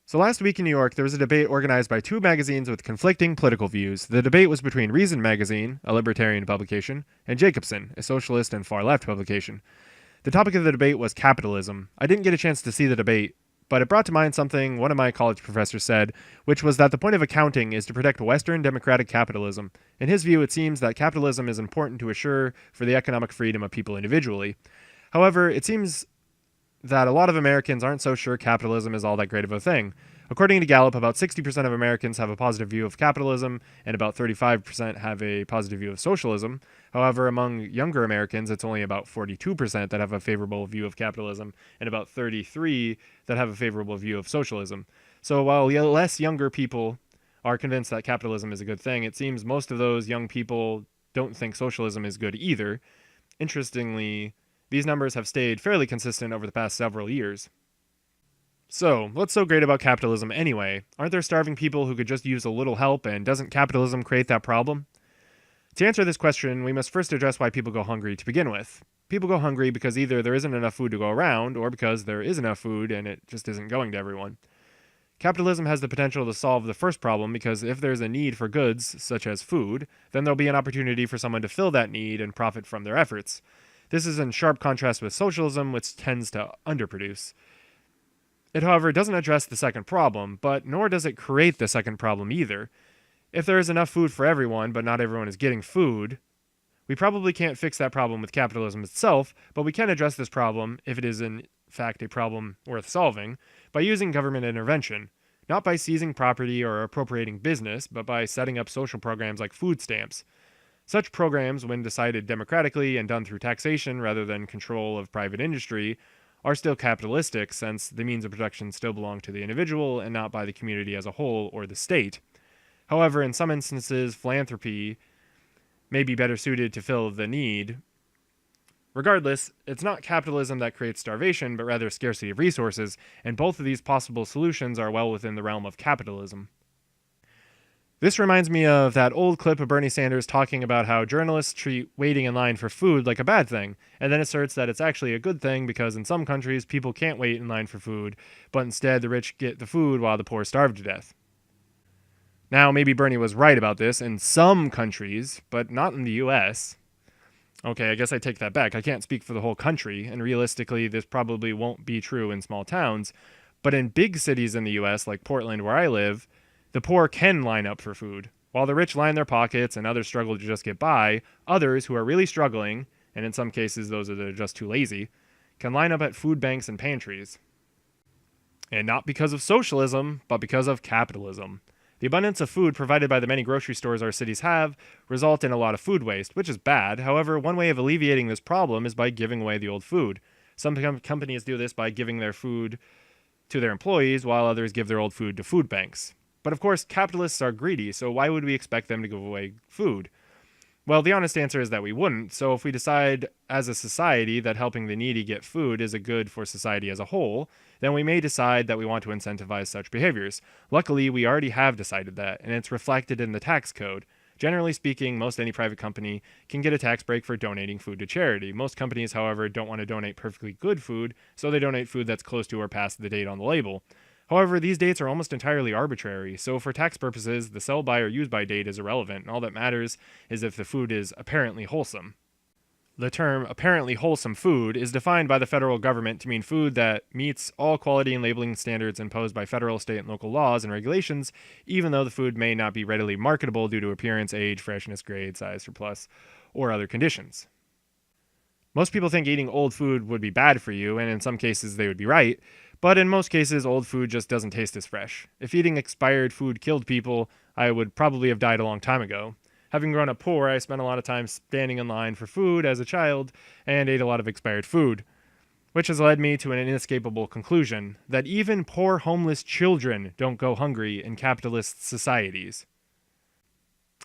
So last week in New York, there was a debate organized by two magazines with conflicting political views. The debate was between Reason magazine, a libertarian publication, and Jacobson, a socialist and far-left publication. The topic of the debate was capitalism. I didn't get a chance to see the debate, but it brought to mind something one of my college professors said, which was that the point of accounting is to protect Western democratic capitalism. In his view, it seems that capitalism is important to assure for the economic freedom of people individually. However, it seems that a lot of Americans aren't so sure capitalism is all that great of a thing. According to Gallup, about 60% of Americans have a positive view of capitalism, and about 35% have a positive view of socialism. However, among younger Americans, it's only about 42% that have a favorable view of capitalism, and about 33% that have a favorable view of socialism. So while less younger people are convinced that capitalism is a good thing, it seems most of those young people don't think socialism is good either. Interestingly, these numbers have stayed fairly consistent over the past several years. So, what's so great about capitalism anyway? Aren't there starving people who could just use a little help, and doesn't capitalism create that problem? To answer this question, we must first address why people go hungry to begin with. People go hungry because either there isn't enough food to go around, or because there is enough food and it just isn't going to everyone. Capitalism has the potential to solve the first problem because if there's a need for goods, such as food, then there'll be an opportunity for someone to fill that need and profit from their efforts. This is in sharp contrast with socialism, which tends to underproduce. It, however, doesn't address the second problem, but nor does it create the second problem either. If there is enough food for everyone, but not everyone is getting food, we probably can't fix that problem with capitalism itself, but we can address this problem, if it is in fact a problem worth solving, by using government intervention. Not by seizing property or appropriating business, but by setting up social programs like food stamps. Such programs, when decided democratically and done through taxation rather than control of private industry, are still capitalistic since the means of production still belong to the individual and not by the community as a whole or the state. However, in some instances, philanthropy may be better suited to fill the need. Regardless, it's not capitalism that creates starvation, but rather scarcity of resources, and both of these possible solutions are well within the realm of capitalism. This reminds me of that old clip of Bernie Sanders talking about how journalists treat waiting in line for food like a bad thing, and then asserts that it's actually a good thing because in some countries people can't wait in line for food, but instead the rich get the food while the poor starve to death. Now, maybe Bernie was right about this in some countries, but not in the US. Okay, I guess I take that back. I can't speak for the whole country, and realistically, this probably won't be true in small towns, but in big cities in the US, like Portland, where I live, the poor can line up for food. While the rich line their pockets and others struggle to just get by, others who are really struggling, and in some cases those that are just too lazy, can line up at food banks and pantries. And not because of socialism, but because of capitalism. The abundance of food provided by the many grocery stores our cities have result in a lot of food waste, which is bad. However, one way of alleviating this problem is by giving away the old food. Some companies do this by giving their food to their employees, while others give their old food to food banks. But of course, capitalists are greedy, so why would we expect them to give away food? Well, the honest answer is that we wouldn't, so if we decide as a society that helping the needy get food is a good for society as a whole, then we may decide that we want to incentivize such behaviors. Luckily, we already have decided that, and it's reflected in the tax code. Generally speaking, most any private company can get a tax break for donating food to charity. Most companies, however, don't want to donate perfectly good food, so they donate food that's close to or past the date on the label. However, these dates are almost entirely arbitrary, so for tax purposes, the sell by or use by date is irrelevant, and all that matters is if the food is apparently wholesome. The term apparently wholesome food is defined by the federal government to mean food that meets all quality and labeling standards imposed by federal, state, and local laws and regulations, even though the food may not be readily marketable due to appearance, age, freshness, grade, size, surplus, or other conditions. Most people think eating old food would be bad for you, and in some cases they would be right, but in most cases old food just doesn't taste as fresh. If eating expired food killed people, I would probably have died a long time ago. Having grown up poor, I spent a lot of time standing in line for food as a child and ate a lot of expired food, which has led me to an inescapable conclusion that even poor homeless children don't go hungry in capitalist societies.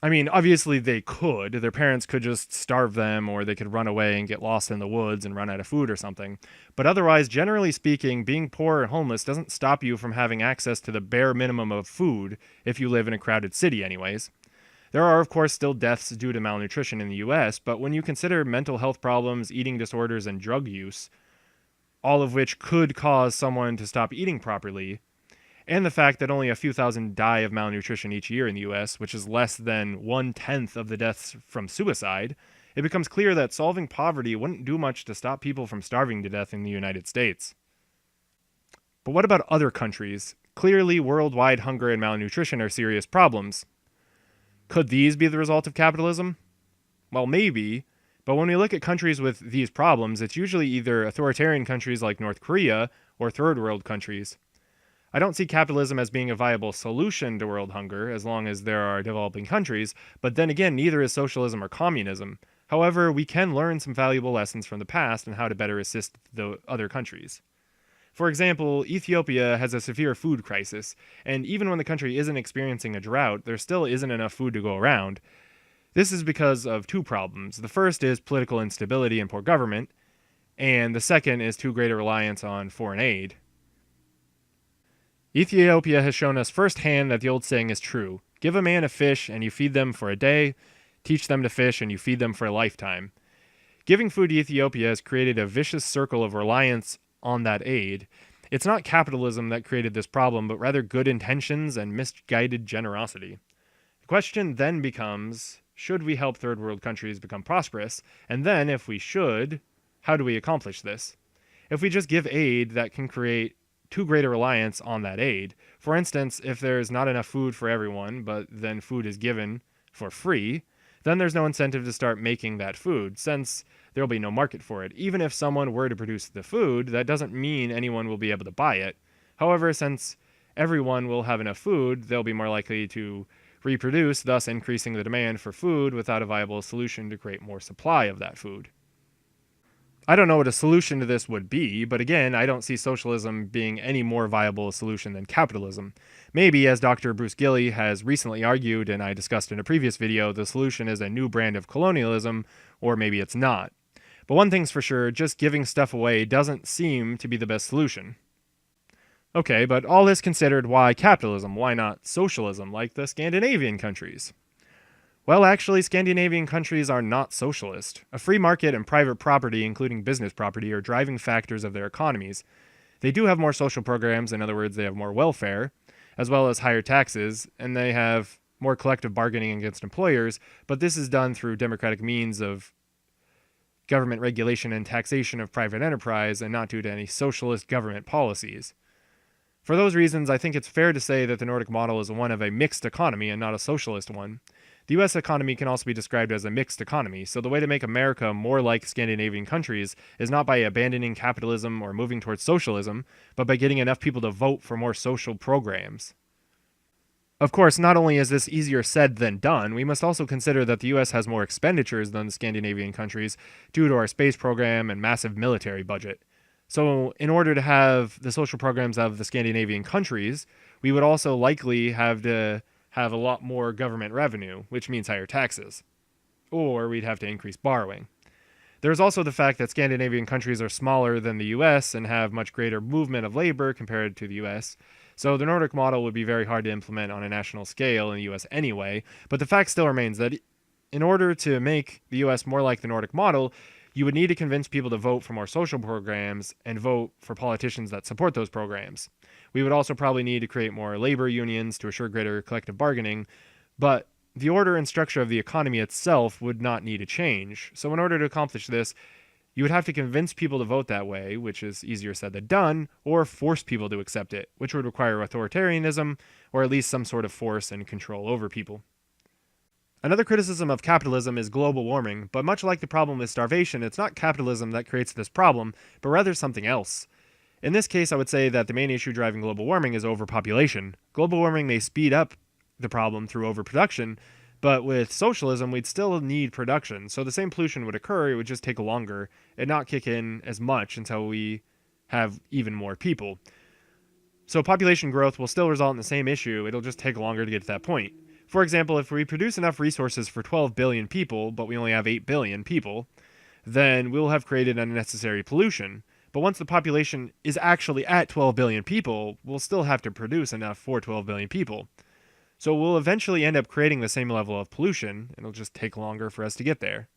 I mean, obviously they could. Their parents could just starve them, or they could run away and get lost in the woods and run out of food or something. But otherwise, generally speaking, being poor and homeless doesn't stop you from having access to the bare minimum of food if you live in a crowded city anyways. There are, of course, still deaths due to malnutrition in the US, but when you consider mental health problems, eating disorders, and drug use, all of which could cause someone to stop eating properly, and the fact that only a few thousand die of malnutrition each year in the US, which is less than 1/10 of the deaths from suicide, it becomes clear that solving poverty wouldn't do much to stop people from starving to death in the United States. But what about other countries? Clearly, worldwide hunger and malnutrition are serious problems. Could these be the result of capitalism? Well, maybe, but when we look at countries with these problems, it's usually either authoritarian countries like North Korea or third world countries. I don't see capitalism as being a viable solution to world hunger as long as there are developing countries, but then again, neither is socialism or communism. However, we can learn some valuable lessons from the past on how to better assist the other countries. For example, Ethiopia has a severe food crisis, and even when the country isn't experiencing a drought, there still isn't enough food to go around. This is because of two problems. The first is political instability and poor government, and the second is too great a reliance on foreign aid. Ethiopia has shown us firsthand that the old saying is true. Give a man a fish and you feed them for a day, teach them to fish and you feed them for a lifetime. Giving food to Ethiopia has created a vicious circle of reliance on that aid. It's not capitalism that created this problem, but rather good intentions and misguided generosity. The question then becomes, should we help third world countries become prosperous? And then, if we should, how do we accomplish this? If we just give aid, that can create too great a reliance on that aid. For instance, if there's not enough food for everyone, but then food is given for free, then there's no incentive to start making that food, since there will be no market for it. Even if someone were to produce the food, that doesn't mean anyone will be able to buy it. However, since everyone will have enough food, they'll be more likely to reproduce, thus increasing the demand for food without a viable solution to create more supply of that food. I don't know what a solution to this would be, but again, I don't see socialism being any more viable a solution than capitalism. Maybe, as Dr. Bruce Gilley has recently argued and I discussed in a previous video, the solution is a new brand of colonialism, or maybe it's not. But one thing's for sure, just giving stuff away doesn't seem to be the best solution. Okay, but all this considered, why capitalism? Why not socialism like the Scandinavian countries? Well, actually, Scandinavian countries are not socialist. A free market and private property, including business property, are driving factors of their economies. They do have more social programs, in other words, they have more welfare, as well as higher taxes, and they have more collective bargaining against employers, but this is done through democratic means of government regulation and taxation of private enterprise, and not due to any socialist government policies. For those reasons, I think it's fair to say that the Nordic model is one of a mixed economy and not a socialist one. The US economy can also be described as a mixed economy, so the way to make America more like Scandinavian countries is not by abandoning capitalism or moving towards socialism, but by getting enough people to vote for more social programs. Of course, not only is this easier said than done, we must also consider that the US has more expenditures than the Scandinavian countries due to our space program and massive military budget. So in order to have the social programs of the Scandinavian countries, we would also likely have to have a lot more government revenue, which means higher taxes. Or we'd have to increase borrowing. There's also the fact that Scandinavian countries are smaller than the US and have much greater movement of labor compared to the US, so the Nordic model would be very hard to implement on a national scale in the US anyway, but the fact still remains that in order to make the US more like the Nordic model, you would need to convince people to vote for more social programs and vote for politicians that support those programs. We would also probably need to create more labor unions to assure greater collective bargaining, but the order and structure of the economy itself would not need to change. So in order to accomplish this, you would have to convince people to vote that way, which is easier said than done, or force people to accept it, which would require authoritarianism, or at least some sort of force and control over people. Another criticism of capitalism is global warming, but much like the problem with starvation, it's not capitalism that creates this problem, but rather something else. In this case, I would say that the main issue driving global warming is overpopulation. Global warming may speed up the problem through overproduction, but with socialism, we'd still need production, so the same pollution would occur, it would just take longer, and not kick in as much until we have even more people. So population growth will still result in the same issue, it'll just take longer to get to that point. For example, if we produce enough resources for 12 billion people, but we only have 8 billion people, then we'll have created unnecessary pollution. But once the population is actually at 12 billion people, we'll still have to produce enough for 12 billion people. So we'll eventually end up creating the same level of pollution, and it'll just take longer for us to get there.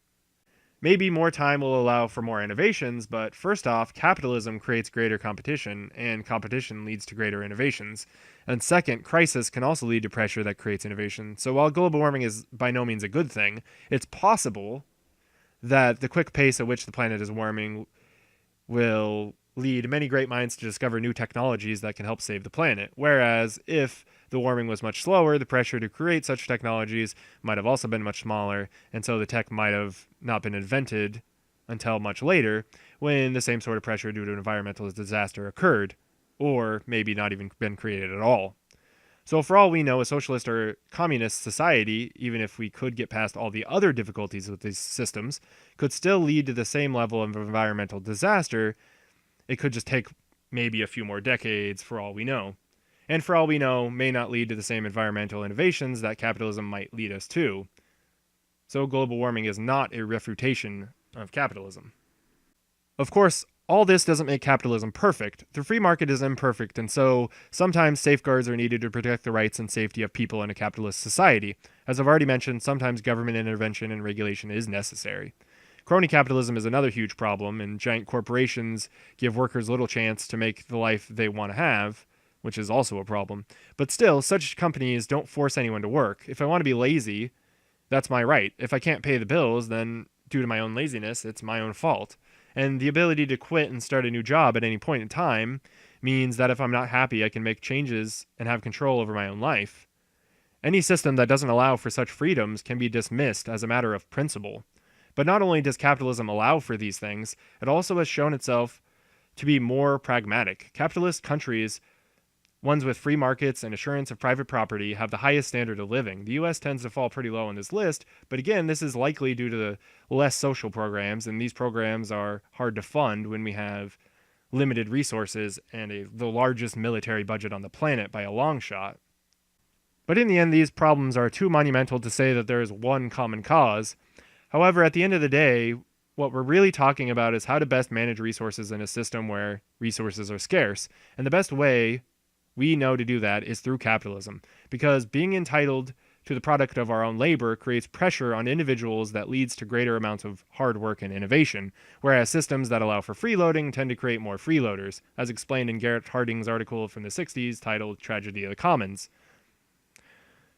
Maybe more time will allow for more innovations, but first off, capitalism creates greater competition, and competition leads to greater innovations. And second, crisis can also lead to pressure that creates innovation. So while global warming is by no means a good thing, it's possible that the quick pace at which the planet is warming will lead many great minds to discover new technologies that can help save the planet. Whereas if the warming was much slower, the pressure to create such technologies might have also been much smaller, and so the tech might have not been invented until much later, when the same sort of pressure due to an environmental disaster occurred, or maybe not even been created at all. So for all we know, a socialist or communist society, even if we could get past all the other difficulties with these systems, could still lead to the same level of environmental disaster. It could just take maybe a few more decades for all we know. And for all we know, may not lead to the same environmental innovations that capitalism might lead us to. So global warming is not a refutation of capitalism. Of course, all this doesn't make capitalism perfect. The free market is imperfect, and so sometimes safeguards are needed to protect the rights and safety of people in a capitalist society. As I've already mentioned, sometimes government intervention and regulation is necessary. Crony capitalism is another huge problem, and giant corporations give workers little chance to make the life they want to have, which is also a problem. But still, such companies don't force anyone to work. If I want to be lazy, that's my right. If I can't pay the bills, then due to my own laziness, it's my own fault. And the ability to quit and start a new job at any point in time means that if I'm not happy, I can make changes and have control over my own life. Any system that doesn't allow for such freedoms can be dismissed as a matter of principle. But not only does capitalism allow for these things, it also has shown itself to be more pragmatic. Capitalist countries, ones with free markets and assurance of private property, have the highest standard of living. The US tends to fall pretty low on this list, but again, this is likely due to the less social programs, and these programs are hard to fund when we have limited resources and the largest military budget on the planet by a long shot. But in the end, these problems are too monumental to say that there is one common cause. However, at the end of the day, what we're really talking about is how to best manage resources in a system where resources are scarce. And the best way we know to do that is through capitalism, because being entitled to the product of our own labor creates pressure on individuals that leads to greater amounts of hard work and innovation, whereas systems that allow for freeloading tend to create more freeloaders, as explained in Garrett Harding's article from the 60s titled Tragedy of the Commons.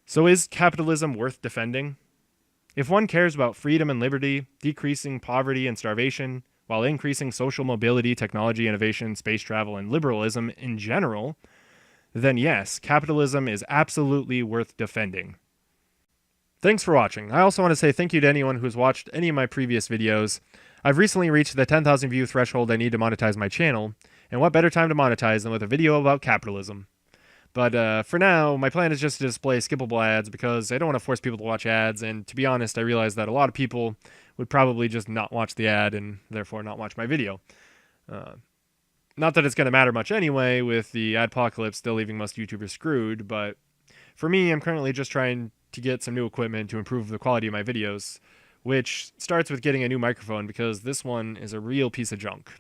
So is capitalism worth defending? If one cares about freedom and liberty, decreasing poverty and starvation, while increasing social mobility, technology innovation, space travel, and liberalism in general, then yes, capitalism is absolutely worth defending. Thanks for watching. I also want to say thank you to anyone who's watched any of my previous videos. I've recently reached the 10,000 view threshold I need to monetize my channel, and what better time to monetize than with a video about capitalism. But for now, my plan is just to display skippable ads because I don't want to force people to watch ads, and to be honest, I realize that a lot of people would probably just not watch the ad and therefore not watch my video. Not that it's going to matter much anyway, with the adpocalypse still leaving most YouTubers screwed, but for me, I'm currently just trying to get some new equipment to improve the quality of my videos, which starts with getting a new microphone because this one is a real piece of junk.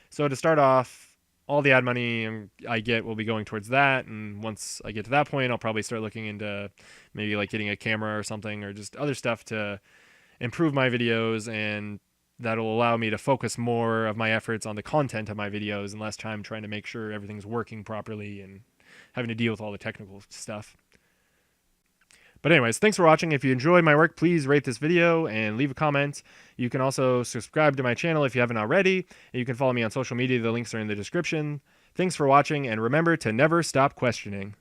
So to start off, all the ad money I get will be going towards that, and once I get to that point, I'll probably start looking into maybe like getting a camera or something, or just other stuff to improve my videos, and that'll allow me to focus more of my efforts on the content of my videos and less time trying to make sure everything's working properly and having to deal with all the technical stuff. But anyways, thanks for watching. If you enjoyed my work, please rate this video and leave a comment. You can also subscribe to my channel if you haven't already. And you can follow me on social media. The links are in the description. Thanks for watching, and remember to never stop questioning.